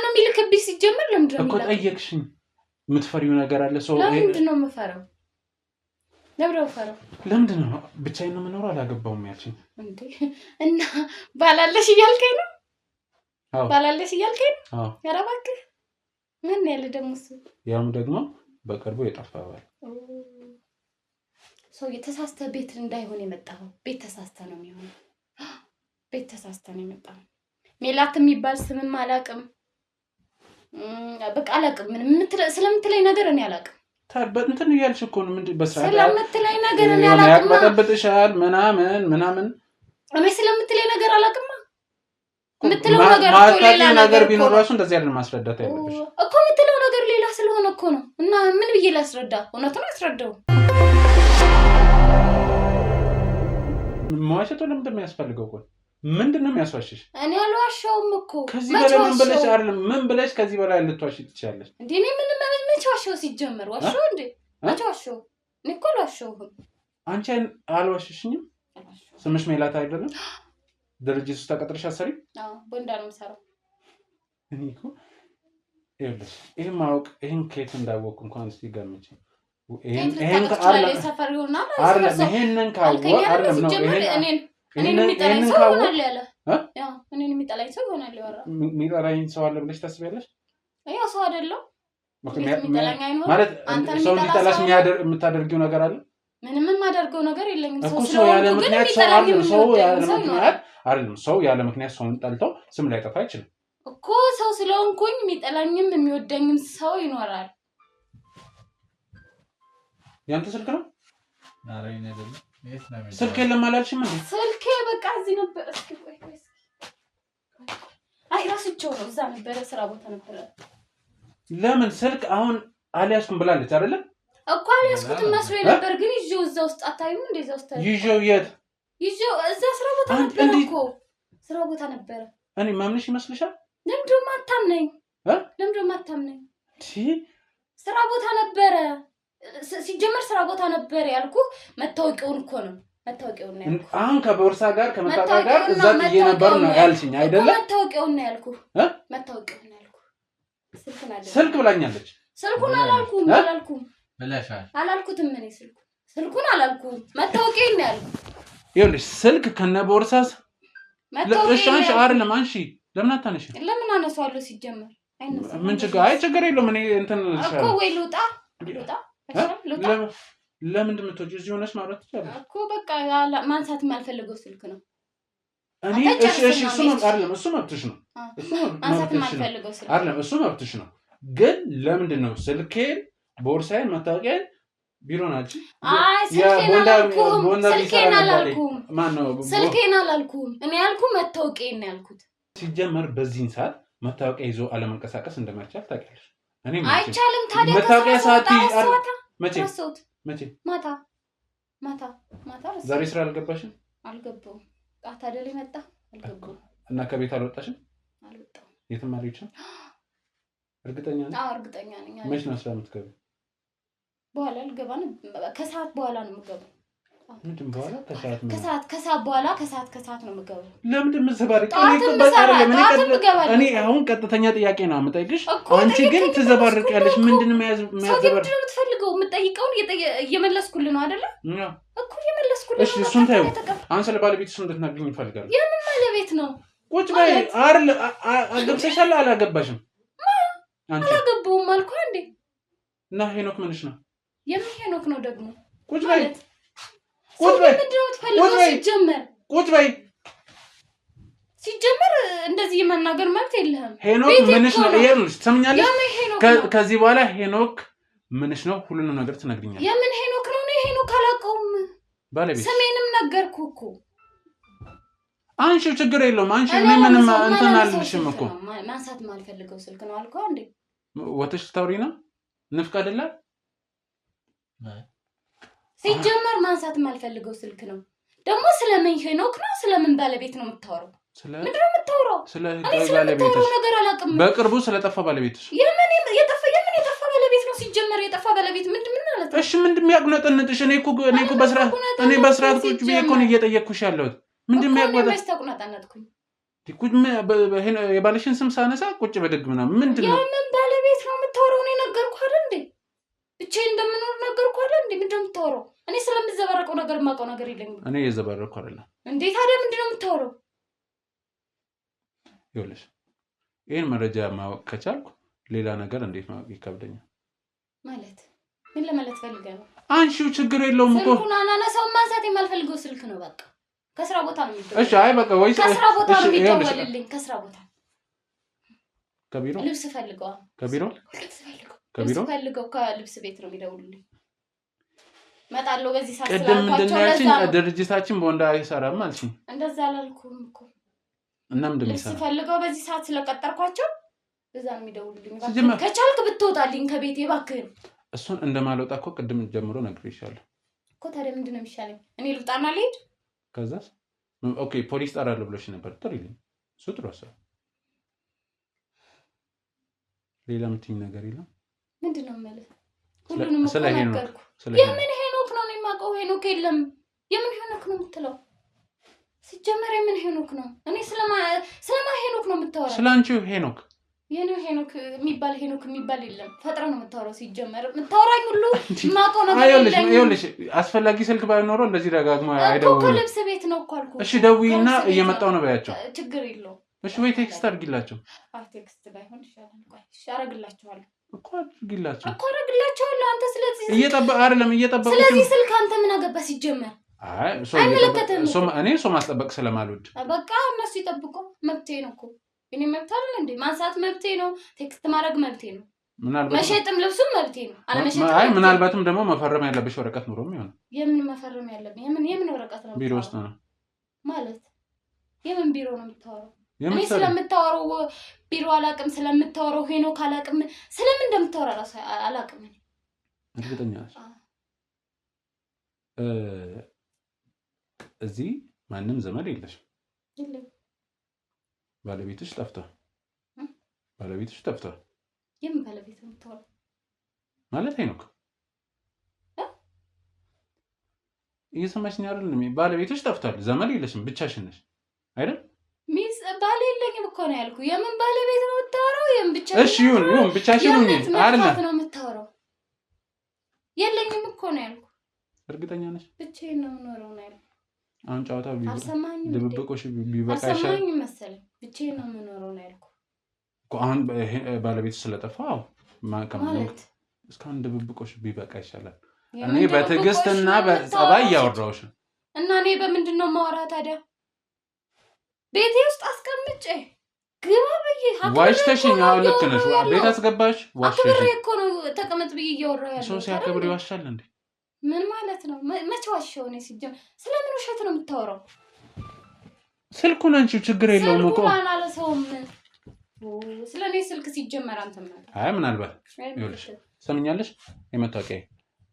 ነው የሚልክብኝ ሲጀመር? ለምንድን ነው እኮ ጠየቅሽኝ። የምትፈሪው ነገር አለ? ሰው ለምንድን ነው የምፈራው? ለምንድን ነው ብቻዬን ነው የምኖረው አላገባውም ያልሽኝ? እንዴ እና ባላለሽ እያልከኝ ነው? ባላለሽ እያልከኝ ነው? ኧረ እባክህ ምን ያለ ደግሞ እሱ ያም ደግሞ በቅርቡ የጠፋባል ሰው የተሳስተ ቤት እንዳይሆን የመጣው ቤት ተሳስተ ነው የሚሆነው። ቤት ተሳስተ ነው የመጣው። ሜላት የሚባል ስምም አላውቅም። በቃ አላውቅም። ስለምትለኝ ነገር እኔ አላውቅም። እንትን እያልሽ እኮ ነው ምንድን በስርዓት ስለምትለኝ ነገር እኔ አላውቅም። ያቅበጠብጥሻል ምናምን እኔ ስለምትለኝ ነገር አላውቅም። የምትለው ነገር እኮ ሌላ ነገር ቢኖር እራሱ እንደዚህ አይደል ማስረዳት ያለብሽ እኮ። የምትለው ነገር ሌላ ስለሆነ እኮ ነው። እና ምን ብዬ ላስረዳ? እውነቱን አስረዳው። መዋሸቱ ለምንድን ነው የሚያስፈልገው? እኮ ምንድን ነው የሚያስዋሽሽ? እኔ አልዋሻውም እኮ። ከዚህ በላይ ምን ብለሽ ከዚህ በላይ ልትዋሺ ትችያለሽ እንዴ? እኔ መች ዋሻው? ሲጀመር ዋሻው እንዴ? መች ዋሻው? እኔ እኮ አልዋሻውም። አንቺ አልዋሽሽኝም። ስምሽ ሜላት አይደለም? ድርጅት ውስጥ ተቀጥረሽ አሰሪ? አዎ ቦንዳ ነው የምሰራው። እኔ እኮ ይኸውልሽ ይሄን ማወቅ ይሄን ከየት እንዳወቅኩ እንኳን እስኪ ገምቼ ይሄንን የሚጠላኝ ሰው አለ ብለሽ ታስቢያለሽ? ያው ሰው አይደለም ማለት ሰው እንዲጠላሽ የምታደርጊው ነገር አለ? ምንም የማደርገው ነገር የለኝም። ሰው ያለ ምክንያት ሰው ያለ ምክንያት ሰውን ጠልተው ስም ላይ ጠፋ አይችልም እኮ። ሰው ስለሆንኩኝ የሚጠላኝም የሚወደኝም ሰው ይኖራል። ያንተ ስልክ ነው? ስልክ የለም አላልሽም እንዴ? ስልኬ በቃ እዚህ ነበር። እስኪ ቆይ ራስቸው ነው እዛ ነበረ፣ ስራ ቦታ ነበረ። ለምን ስልክ አሁን አልያዝኩም ብላለች አይደለ እኮ? አልያዝኩትም መስሎኝ ነበር፣ ግን ይዤው እዛ ውስጥ አታዩም እንዴ? እዛ ውስጥ ይዤው የት? ይዤው እዛ ስራ ቦታ ነበረ እኮ። ስራ ቦታ ነበረ። እኔ ማምንሽ ይመስልሻል? ለምንድን ነው የማታምነኝ? ስራ ቦታ ነበረ። ሲጀመር ስራ ቦታ ነበረ ያልኩህ መታወቂያውን እኮ ነው። መታወቂያውን ነው ያልኩህ። አሁን ከቦርሳ ጋር ከመታወቂያ ጋር እዛ ጥዬ ነበር ነው ያልሽኝ አይደለ? መታወቂያውን ነው ያልኩህ። መታወቂያውን ነው ያልኩህ። ስልክ ብላኛለች። ስልኩን አላልኩም ብለሻል። አላልኩትም። እኔ ስልኩን አላልኩም። መታወቂያውን ነው ያልኩህ። ይኸውልሽ ስልክ ከነ ቦርሳስ ለእሻንሽ አይደለም። አንሺ ለምን አታነሺ? ለምን አነሳዋለሁ? ሲጀመር አይነሳም። ምን ችግር የለውም። እኔ እንትን እኮ ወይ ልውጣ ለምንድን ነው የምትወጪው? እዚህ ሆነሽ ማውራት ትችላለሽ እኮ። በቃ ማንሳት የማልፈልገው ስልክ ነው። እኔ እሺ እሱ ነው አይደለም? እሱ መብትሽ ነው። ማንሳት የማልፈልገው ስልክ አይደለም? እሱ መብትሽ ነው። ግን ለምንድን ነው ስልኬን፣ ቦርሳዬን፣ መታወቂያን ቢሮ ናችሁ? ስልኬን አላልኩም። እኔ ያልኩህ መታወቂያን ነው ያልኩት። ሲጀመር በዚህን ሰዓት መታወቂያ ይዞ አለመንቀሳቀስ እንደማይቻል ታውቂያለሽ። አይቻልም። ታዲያ መታወቂያ ሰዓት መቼ? ማታ ዛሬ ስራ አልገባሽም? አልገባሁም። ታዲያ ላይ መጣ አልገባሁም። እና ከቤት አልወጣሽም? አልወጣሁም። የትም አልሄድሽም? እርግጠኛ ነኝ? አዎ እርግጠኛ ነኝ። መች ነው ስራ የምትገቢው? በኋላ ልገባ ነው። ከሰዓት በኋላ ነው የምገባው። ምንድን በኋላ? ከሰዓት በኋላ ከሰዓት ነው የምገባው። ለምንድን የምትዘባርቂ? እኔ አሁን ቀጥተኛ ጥያቄ ነው የምጠይቅሽ። አንቺ ግን ትዘባርቂያለሽ። ምንድን ነው የሚያዘባርቅ? የምትፈልገው የምጠይቀውን እየመለስኩልህ ነው አይደለ እኮ? እየመለስኩልህ ነው። እሺ እሱን ታዩ። አሁን ስለ ባለቤትሽ እንድትነግሪኝ እፈልጋለሁ። የምን ባለቤት ነው? ቁጭ በይ አይደል አገብተሻል አላገባሽም አንቺ አላገባውም አልኩ እንዴ እና ሄኖክ ምንሽ ነው የምን ሄኖክ ነው ደግሞ ቁጭ በይ ቁጭ በይ ምንድነው ትፈልገው ሲጀመር እንደዚህ የመናገር መብት የለህም ሄኖክ ምንሽ ነው ይሄንስ ትሰምኛለሽ ከዚህ በኋላ ሄኖክ ምንሽ ነው ሁሉንም ነገር ትነግሪኛለሽ የምን ሄኖክ ነው ነው ሄኖክ አላውቀውም ባለቤት ስሜንም ነገርኩህ እኮ አንቺ ችግር የለውም አንቺ ምንም እንትን አልልሽም እኮ ማንሳት ማልፈልገው ስልክ ነው አልኩህ እንዴ ወተሽ ታውሪና ንፍቅ አይደለ ሲጀመር ማንሳት ማልፈልገው ስልክ ነው ደግሞ ስለምን ሄኖክ ነው ስለምን ባለቤት ነው የምታወራው ምንድነው የምታወራው ስለ ባለቤትሽ ነገር አላውቅም በቅርቡ ስለጠፋ ባለቤትሽ የምን የጠፋ ባለቤት ነው ሲጀመር የጠፋ ባለቤት ምን ማለት ነው እሺ ምንድነው ያቁነጠነጥሽ እኔ እኮ በስርዓት ቁጭ ብዬ እኮ ነው እየጠየቅኩሽ ያለሁት ምንድነው ያቁነጠነጥኩኝ ተቁነጠነጥኩኝ ቁጭ የባለሽን ስም ሳነሳ ቁጭ በደግ ምናምን ምንድነው የምን ባለቤት ነው የምታወራው ነው ነገርኩህ አይደል እንዴ ብቻዬን እንደምኖር ነገርኩህ አይደል እንዴ ምንድነው የምታወራው እኔ ስለምዘባረቀው ነገር ማውቀው ነገር የለኝም እኔ የዘባረኩ አይደለም እንዴ ታዲያ ምንድነው የምታወራው ይኸውልሽ ይሄን መረጃ ማወቅ ከቻልኩ ሌላ ነገር እንዴት ማወቅ ይከብደኛል ማለት ምን ለማለት ፈልገህ ነው አንቺው ችግር የለውም እኮ ስልኩን አናነሳው ማንሳት የማልፈልገው ስልክ ነው በቃ ከስራ ቦታ ነው የሚደውል እሺ አይ በቃ ወይስ ከስራ ቦታ ነው የሚደውልልኝ ከስራ ቦታ ከቢሮ ልብስ ፈልገው ከቢሮ ከልብስ ቤት ነው የሚደውልልኝ መጣለው በዚህ ሰዓት ቅድም ምንድነው ያልሽኝ ድርጅታችን በወንዳ አይሰራም አልሽኝ እንደዛ አላልኩም እኮ እና ምንድነው የሚሰራው ልብስ ፈልገው በዚህ ሰዓት ስለቀጠርኳቸው እዛ ነው የሚደውልልኝ ከቻልክ ብትወጣልኝ ከቤቴ እባክህን እሱን እንደማልወጣ እኮ ቅድም ጀምሮ ነግሬሻለሁ እኮ ታዲያ ምንድነው የሚሻለኝ እኔ ልውጣና ልሄድ ከዛስ ኦኬ ፖሊስ ጠራለሁ ብለሽ ነበር ጥሪልኝ እሱ ጥሩ አሰብ ሌላ ምትኝ ነገር የለም ምንድነው ማለት ሁሉንም እኮ ነገርኩ የምን ሄኖክ ነው የማውቀው ሄኖክ የለም የምን ሄኖክ ነው የምትለው ሲጀመር የምን ሄኖክ ነው እኔ ስለማ ሄኖክ ነው የምታወራው ስላንቺው ሄኖክ የኔ ሄኖክ የሚባል የለም ፈጥራ ነው የምታወራው ሲጀመር የምታወራኝ ሁሉ ማውቀው ነገር የለም ይኸውልሽ አስፈላጊ ስልክ ባይኖረው እንደዚህ ደጋግሞ አይደውልም እኮ ልብስ ቤት ነው እኮ አልኩ እሺ ደውይና እየመጣው ነው ባያቸው ችግር የለውም እሺ ወይ ቴክስት አድርጊላቸው ቴክስት ባይሆን ይሻላል ቆይ እሺ አረግላቸዋለሁ እኮ አድርጊላቸው አንተ ስለዚህ እየጠበቁ ስለዚህ ስልክ አንተ ምን አገባ ሲጀመር አይ እኔ ሰው ማስጠበቅ ስለማልወድ በቃ እነሱ ይጠብቁ መብቴ ነው እኮ እኔ መብት አይደል እንዴ ማንሳት መብቴ ነው ቴክስት ማድረግ መብቴ ነው መሸጥም ልብሱም መብቴ ነው አለመሸጥ አይ ምናልባትም ደግሞ መፈረም ያለብሽ ወረቀት ኑሮም ይሆናል የምን መፈረም ያለብኝ የምን ወረቀት ነው ቢሮ ውስጥ ነው ማለት የምን ቢሮ ነው የምታወራው እኔ ስለምታወራው ቢሮ አላቅም ስለምታወራው ሄኖክ አላቅም ስለምን እንደምታወራ ራሱ አላቅም እርግጠኛ ነሽ እዚህ ማንም ዘመድ የለሽም ባለቤትሽ ጠፍቷል የምን ባለቤት ነው የምታወራው ማለት ሄኖክ እየሰማሽኝ አይደል ባለቤትሽ ጠፍቷል ዘመድ የለሽም ብቻሽን ነሽ አይደል ሚስ ባል የለኝም እኮ ነው ያልኩ የምን ባለቤት ነው የምታወራው የምን ብቻ እሺ ይሁን ብቻሽን ሁኚ አይደል ነው የምታወራው የለኝም እኮ ነው ያልኩ እርግጠኛ ነሽ ብቻዬን ነው የምኖረው ነው ያልኩ አሁን ጫወታው አልሰማኝም ድብብቆሽ ቢበቃ ይሻላል አልሰማኝም መሰለኝ ብቻዬን ነው የምኖረው ነው ያልኩ እኮ አሁን ባለቤት ስለጠፋው ማለት እስካሁን ድብብቆሽ ቢበቃ ይሻላል እኔ በትዕግስትና በጸባይ ያወራውሽ እና እኔ በምንድነው ማወራ ታዲያ ቤቴ ውስጥ አስቀምጬ ግባ ብዬ ዋሽተሽኝ አሁን ልክ ነሽ ቤት አስገባሽ ዋሽተሽኝ እኮ ነው ተቀመጥ ብዬ እያወራሁ ያለው ሰው ሲያከብር ይዋሻል እንዴ ምን ማለት ነው መቼ ዋሽው ነው ሲጀምር ስለምን ውሸት ነው የምታወራው ስልኩን አንቺው ችግር የለውም እኮ ስልኩን አላሰውም ስለኔ ስልክ ሲጀመር አንተ ማለት አይ ምናልባት ይኸውልሽ ሰምኛለሽ የመታወቂያ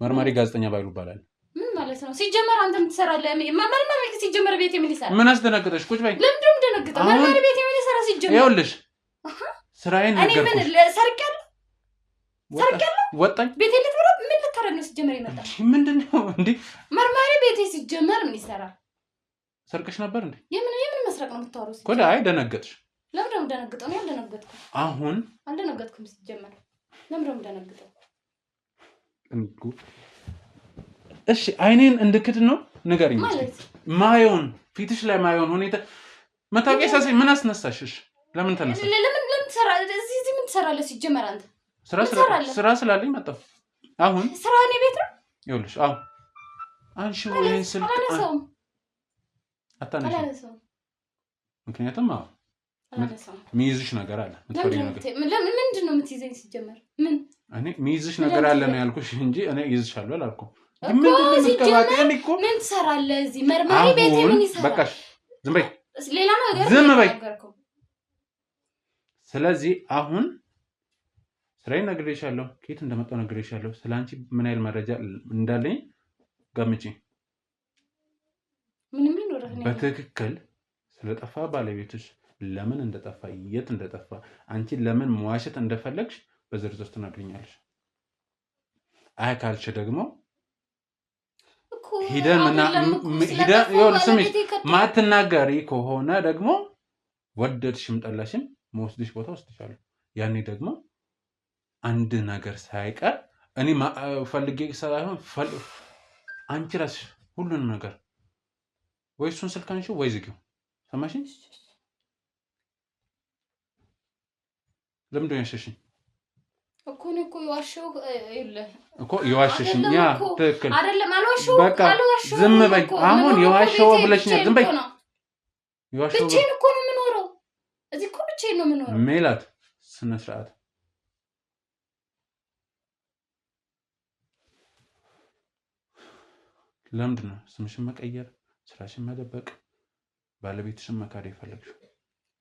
መርማሪ ጋዜጠኛ ባይሉ ይባላል ምን ማለት ነው ሲጀመር አንተ የምትሰራለህ መርማሪ ሲጀመር ቤት ምን ይሰራል ምን አስደነግጠሽ ቁጭ በይ ለምን እንደነግጠው መርማሪ ቤት ምን ይሰራ ሲጀመር ይኸውልሽ ስራዬን ነገርኩሽ እኔ ምን ሰርቀል ወጣኝ ቤቴ ልትወራ ምን ልታረግ ነው ሲጀመር ይመጣል ምንድነው እንዴ መርማሪ ቤቴ ሲጀመር ምን ይሰራል ሰርቀሽ ነበር እንዴ የምን መስረቅ ነው የምታወራው ኮዳ አይ ደነገጥሽ ለምን ነው ደነግጠው ነው ደነገጥኩ አሁን አልደነገጥኩም ሲጀመር ለምን ነው ደነግጠው እንኩ እሺ አይኔን እንድክድ ነው ንገሪኝ ማየውን ፊትሽ ላይ ማየውን ሁኔታ መታወቂያ ሳሳይ ምን አስነሳሽሽ? ለምን ተነሳሽ? ለምን ትሰራለህ እዚህ? ምን ትሰራለህ ሲጀመር አንተ? ስራ ስላለኝ መጣሁ። አሁን ስራ እኔ ቤት ነው። ይኸውልሽ አሁን አንሺው ይሄን ስልክ አታነሺው። ምክንያቱም ሚይዝሽ ነገር አለ። ምንድን ነው የምትይዘኝ ሲጀመር? ምን እኔ ሚይዝሽ ነገር አለ ነው ያልኩሽ እንጂ እኔ ይይዝሻለሁ አላልኩም። ምን ትሰራለህ እዚህ? መርማሪ ቤት ምን ይሰራል? በቃሽ፣ ዝም በይ፣ ሌላ ነገር ዝም በይ። ስለዚህ አሁን ስራዬን ነግሬሻለሁ፣ ከየት እንደመጣሁ ነግሬሻለሁ። ስለአንቺ ምን ያህል መረጃ እንዳለኝ ገምጪ። ምንም ይኖርህ ነው በትክክል ስለጠፋ ባለቤትሽ ለምን እንደጠፋ፣ የት እንደጠፋ፣ አንቺ ለምን መዋሸት እንደፈለግሽ በዝርዝር ትነግሪኛለሽ። አይ ካልሽ ደግሞ ማትናገሪ ከሆነ ደግሞ ወደድሽም ጠላሽም መወስድሽ ቦታ ወስድሻለሁ። ያኔ ደግሞ አንድ ነገር ሳይቀር እኔ ፈልጌ ሳይሆን አንቺ ራስሽ ሁሉንም ነገር ወይ እሱን ስልክ አንሺው ወይ ዝጊው። ሰማሽኝ? ለምንድን ነው ያሸሽኝ? እኮ ነው እኮ የዋሸው ይኸውልህ እኮ የዋሸሽኝ ያ ትክክል አይደለም። አልዋሸው በቃ ዝም በይ። አሁን የዋሸው ብለሽኛል። ዝም በይ። የዋሸው ብቻዬን እኮ ነው የምኖረው እዚህ እኮ ብቻዬን ነው የምኖረው። ሜላት ስነ ስርዓት ለምንድን ነው ስምሽን መቀየር፣ ስራሽን መደበቅ፣ ባለቤትሽን መካድ የፈለግሽው?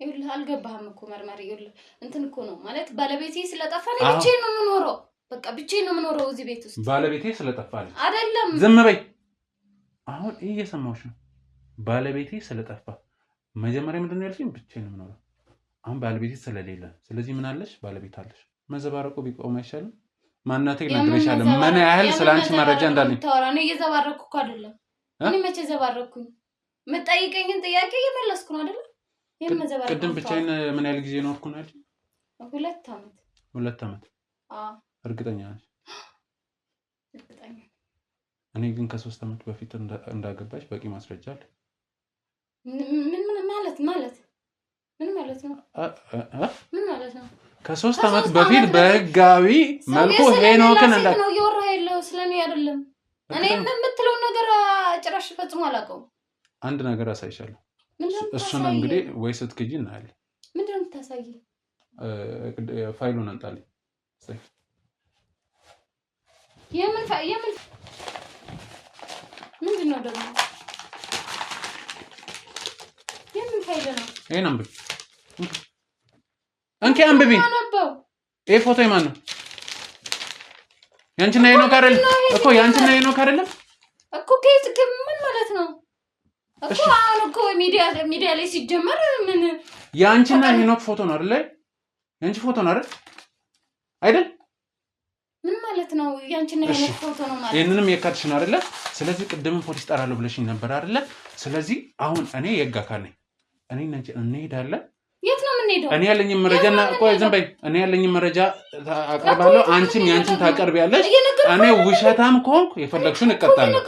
ይኸውልህ አልገባህም እኮ መርማሪ። ይኸውልህ እንትን እኮ ነው ማለት ባለቤቴ ስለጠፋ ነው ብቻዬን ነው የምኖረው። በቃ ብቻዬን ነው የምኖረው እዚህ ቤት ውስጥ። ባለቤቴ ስለጠፋ አይደለም። ዝም በይ። አሁን እየሰማሁሽ ነው። ባለቤቴ ስለጠፋ መጀመሪያ ምንድን ነው ያልሽኝ? ብቻዬን ነው የምኖረው። አሁን ባለቤቴ ስለሌለ፣ ስለዚህ ምን አለሽ? ባለቤት አለሽ። መዘባረቁ ቢቆም አይሻልም? ማናቴ ነግሬሻለሁ ምን ያህል ስለአንቺ መረጃ እንዳለኝ። እኔ እየዘባረኩ እኮ አይደለም። እኔ መቼ ዘባረኩኝ? የምጠይቀኝን ጥያቄ እየመለስኩ ነው አይደለም? ቅድም ብቻዬን ምን ያህል ጊዜ ኖርኩ ነው ያልሽኝ? 2 ዓመት። 2 ዓመት? አዎ። እርግጠኛ ነሽ? እርግጠኛ። እኔ ግን ከ3 ዓመት በፊት እንዳገባሽ በቂ ማስረጃ አለ። ምን ማለት ምን ማለት ነው? ምን ማለት ነው? ከ3 ዓመት በፊት በህጋዊ መልኩ ሄኖክን ነው እያወራህ ያለው ስለኔ አይደለም። እኔ የምትለው ነገር ጭራሽ ፈጽሞ አላውቀውም። አንድ ነገር አሳይሻለሁ። እሱን እንግዲህ ወይ ስትክጂ እናያለን። ምንድን ነው የምታሳይ? ፋይሉን አንጣልኝ። የምን ምንድን ነው ደግሞ? የምን ፋይል ነው? ይሄን አንብቢ። እንኪ አንብቢ። ይሄ ፎቶ የማን ነው? ያንቺና ሄኖክ አይደል እኮ? ያንቺና ሄኖክ አይደለም እኮ። ከየት ምን ማለት ነው እኮ? አሁን እኮ ሚዲያ ላይ ሲጀመር ምን ያንቺና ሄኖክ ፎቶ ነው አይደል? ያንቺ ፎቶ ነው አይደል? ምን ማለት ነው? ያንቺና ሄኖክ ፎቶ ነው ማለት? ይሄንንም የካድሽ ነው አይደል? ስለዚህ ቅድምም ፖሊስ ጠራለሁ ብለሽኝ ነበር አይደል? ስለዚህ አሁን እኔ የህግ አካል ነኝ። እኔ ነኝ እንሄዳለን። የት ነው የምንሄደው? እኔ ያለኝ መረጃና ቆይ ዝም በይ። እኔ ያለኝ መረጃ አቀርባለሁ፣ አንቺም ያንቺን ታቀርቢያለሽ። እኔ ውሸታም ከሆንኩ የፈለግሽውን እቀጣለሁ።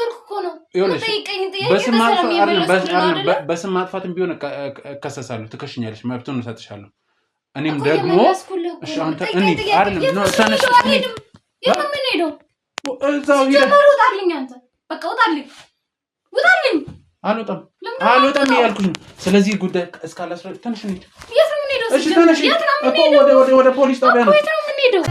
በስም ማጥፋትም ቢሆን እከሰሳለሁ፣ ትከሽኛለሽ፣ መብቱን እሰጥሻለሁ። እኔም ደግሞ እሺ አንተ እንሂድ አይደለም ነው ታነሽ የምንሄደው እዛው ውጣልኝ፣ አንተ በቃ ውጣልኝ። አልወጣም እያልኩሽ ነው። ስለዚህ ጉዳይ እስካላስረዳሽ ተነሽ እንሂድ። የት ነው የምንሄደው? እሺ ተነሽ እኮ ወደ ፖሊስ ጣቢያ ነው። የት ነው የምንሄደው?